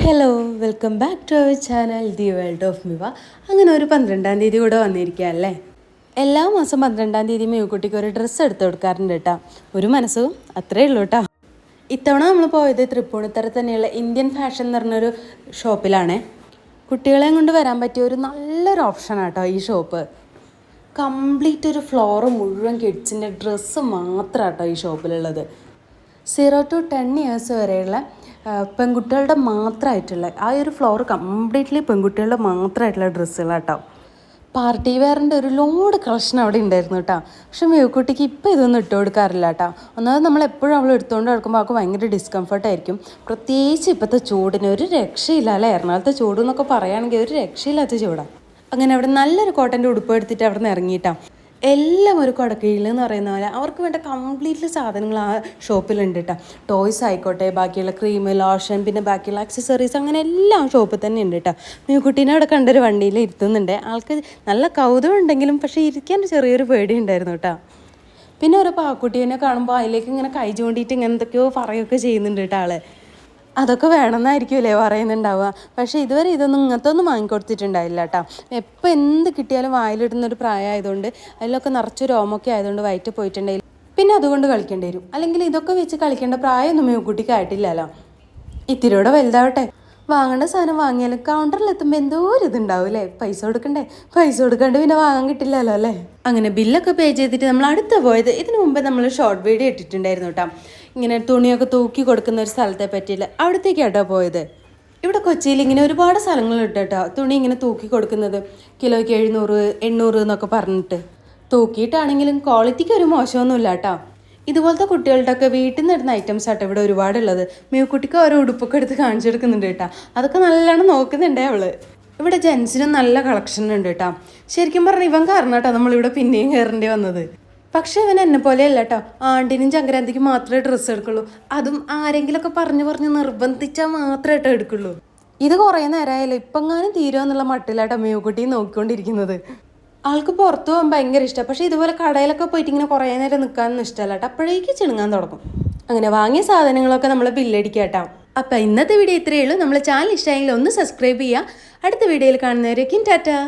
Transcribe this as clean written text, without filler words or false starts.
Hello, welcome back to our channel the world of Miva. അങ്ങനെ ഒരു 12-ാം തീയതി കൂടെ വന്നിരിക്കുക അല്ലേ. എല്ലാ മാസം 12-ാം തീയതി മിവക്കുട്ടിക്ക് ഒരു ഡ്രസ്സ് എടുത്ത് കൊടുക്കാറുണ്ട് കേട്ടോ. ഒരു മനസ്സും അത്രേ ഉള്ളൂ കേട്ടോ. ഇത്തവണ നമ്മൾ പോയത് തൃപ്പൂണിത്തറ തന്നെയുള്ള ഇന്ത്യൻ ഫാഷൻ എന്ന് പറഞ്ഞൊരു ഷോപ്പിലാണ്. കുട്ടികളെയും കൊണ്ട് വരാൻ പറ്റിയ ഒരു നല്ലൊരു ഓപ്ഷനാണ് കേട്ടോ ഈ ഷോപ്പ്. കംപ്ലീറ്റ് ഒരു ഫ്ലോറ് മുഴുവൻ കിഡ്സിൻ്റെ ഡ്രസ്സ് മാത്രമാണ് കേട്ടോ ഈ ഷോപ്പിലുള്ളത്. 0 to 10 ഇയേഴ്സ് വരെയുള്ള പെൺകുട്ടികളുടെ മാത്രമായിട്ടുള്ള ആ ഒരു ഫ്ലോർ കംപ്ലീറ്റ്ലി പെൺകുട്ടികളുടെ മാത്രമായിട്ടുള്ള ഡ്രസ്സുകളാട്ടോ. പാർട്ടി വെയറിൻ്റെ ഒരു ലോഡ് കളക്ഷൻ അവിടെ ഉണ്ടായിരുന്നു കേട്ടോ. പക്ഷെ മേക്കുട്ടിക്ക് ഇപ്പോൾ ഇതൊന്നും ഇട്ട് കൊടുക്കാറില്ല കേട്ടോ. ഒന്നാമത് നമ്മൾ എപ്പോഴും അവൾ എടുത്തുകൊണ്ട് നടക്കുമ്പോൾ അവൾക്ക് ഭയങ്കര ഡിസ്കംഫർട്ടായിരിക്കും. പ്രത്യേകിച്ച് ഇപ്പോഴത്തെ ചൂടിന് ഒരു രക്ഷയില്ല അല്ലേ. എറണാകുളത്തെ ചൂട് എന്നൊക്കെ പറയുകയാണെങ്കിൽ ഒരു രക്ഷയില്ലാത്ത ചൂടാണ്. അങ്ങനെ അവിടെ നല്ലൊരു കോട്ടൻ്റെ ഉടുപ്പ് എടുത്തിട്ട് അവിടെ നിന്ന് ഇറങ്ങിയിട്ടാണ്. എല്ലാം ഒരു കുടക്കീഴിൽ എന്ന് പറയുന്ന പോലെ അവർക്ക് വേണ്ട കംപ്ലീറ്റ്ലി സാധനങ്ങൾ ആ ഷോപ്പിലുണ്ട് കേട്ടോ. ടോയ്സ് ആയിക്കോട്ടെ, ബാക്കിയുള്ള ക്രീം, ലോഷൻ, പിന്നെ ബാക്കിയുള്ള ആക്സസറീസ്, അങ്ങനെ എല്ലാം ഷോപ്പിൽ തന്നെ ഉണ്ട് കേട്ടോ. മിക്കുട്ടീനെ അവിടെ കണ്ടൊരു വണ്ടിയിൽ ഇരുത്തുന്നുണ്ട്. ആൾക്ക് നല്ല കൗതുകം ഉണ്ടെങ്കിലും പക്ഷേ ഇരിക്കാൻ ചെറിയൊരു പേടി ഉണ്ടായിരുന്നു കേട്ടോ. പിന്നെ ഒരു പാക്കുട്ടീനെ കാണുമ്പോൾ അതിലേക്ക് ഇങ്ങനെ കൈ ചൂണ്ടിയിട്ട് ഇങ്ങനെ എന്തൊക്കെയോ പറയുകയൊക്കെ ചെയ്യുന്നുണ്ട് കേട്ടോ ആള്. അതൊക്കെ വേണമെന്നായിരിക്കുമല്ലേ പറയുന്നുണ്ടാവുക. പക്ഷേ ഇതുവരെ ഇതൊന്നും ഇങ്ങനത്തെ ഒന്നും വാങ്ങിക്കൊടുത്തിട്ടുണ്ടായില്ല കേട്ടോ. എപ്പോൾ എന്ത് കിട്ടിയാലും വായിലിടുന്നൊരു പ്രായമായതുകൊണ്ട് അതിലൊക്കെ നിറച്ച് രോമൊക്കെ ആയതുകൊണ്ട് വയറ്റ് പോയിട്ടുണ്ടെങ്കിൽ പിന്നെ അതുകൊണ്ട് കളിക്കേണ്ടി വരും. അല്ലെങ്കിൽ ഇതൊക്കെ വെച്ച് കളിക്കേണ്ട പ്രായമൊന്നും മേക്കുട്ടിക്ക് ആയിട്ടില്ലല്ലോ. ഇത്തിരിയോടെ വലുതാവട്ടെ. വാങ്ങേണ്ട സാധനം വാങ്ങിയാലും കൗണ്ടറിലെത്തുമ്പോൾ എന്തോ ഒരു ഇതുണ്ടാവും അല്ലേ. പൈസ കൊടുക്കണ്ടേ, പൈസ കൊടുക്കാണ്ട് പിന്നെ വാങ്ങാൻ കിട്ടില്ലല്ലോ അല്ലേ. അങ്ങനെ ബില്ലൊക്കെ പേ ചെയ്തിട്ട് നമ്മൾ അടുത്ത് പോയത്. ഇതിനു മുമ്പ് നമ്മൾ ഷോർട്ട് വീഡിയോ ഇട്ടിട്ടുണ്ടായിരുന്നു കേട്ടോ. ഇങ്ങനെ തുണിയൊക്കെ തൂക്കി കൊടുക്കുന്ന ഒരു സ്ഥലത്തെ പറ്റിയില്ല, അവിടത്തേക്കാട്ടോ പോയത്. ഇവിടെ കൊച്ചിയിൽ ഇങ്ങനെ ഒരുപാട് സ്ഥലങ്ങളുണ്ട് കേട്ടോ തുണി ഇങ്ങനെ തൂക്കി കൊടുക്കുന്നത്. കിലോയ്ക്ക് 700, 800 എന്നൊക്കെ പറഞ്ഞിട്ട്. തൂക്കിയിട്ടാണെങ്കിലും ക്വാളിറ്റിക്ക് ഒരു മോശമൊന്നുമില്ല കേട്ടോ. ഇതുപോലത്തെ കുട്ടികളുടെ ഒക്കെ വീട്ടിൽ നിന്ന് ഇടുന്ന ഐറ്റംസ് ആട്ടോ ഇവിടെ ഒരുപാടുള്ളത്. മിക്കുട്ടിക്ക് ഓരോ ഉടുപ്പൊക്കെ എടുത്ത് കാണിച്ചെടുക്കുന്നുണ്ട് കേട്ടോ. അതൊക്കെ നല്ലോണം നോക്കുന്നുണ്ടേ അവള്. ഇവിടെ ജെൻസിനും നല്ല കളക്ഷൻ ഉണ്ട് കേട്ടോ. ശരിക്കും പറഞ്ഞാൽ ഇവൻ കാരണം കേട്ടോ നമ്മളിവിടെ പിന്നെയും കയറേണ്ടി വന്നത്. പക്ഷെ ഇവൻ എന്നെ പോലെയല്ല കേട്ടോ. ആണ്ടിനും സംക്രാന്തിക്കും മാത്രമേ ഡ്രസ്സ് എടുക്കുള്ളൂ. അതും ആരെങ്കിലുമൊക്കെ പറഞ്ഞ് നിർബന്ധിച്ചാൽ മാത്രമേ കേട്ടോ എടുക്കുള്ളൂ. ഇത് കുറേ നേരമായല്ലോ, ഇപ്പെങ്ങാനും തീരുമെന്നുള്ള മട്ടിലാട്ടോ മിക്കുട്ടി നോക്കിക്കൊണ്ടിരിക്കുന്നത്. ആൾക്ക് പുറത്തു പോകാൻ ഭയങ്കര ഇഷ്ടമാണ്. പക്ഷേ ഇതുപോലെ കടയിലൊക്കെ പോയിട്ട് ഇങ്ങനെ കുറേ നേരം നിൽക്കാനൊന്നും ഇഷ്ടമല്ല കേട്ടോ. അപ്പോഴേക്ക് ചിണുങ്ങാൻ തുടങ്ങും. അങ്ങനെ വാങ്ങിയ സാധനങ്ങളൊക്കെ നമ്മൾ ബില്ലടിക്കുക കേട്ടോ. അപ്പം ഇന്നത്തെ വീഡിയോ ഇത്രയേ ഉള്ളൂ. നമ്മൾ ചാനൽ ഇഷ്ടമായെങ്കിൽ ഒന്ന് സബ്സ്ക്രൈബ് ചെയ്യുക. അടുത്ത വീഡിയോയിൽ കാണുന്നവരേക്കും ടാറ്റാ.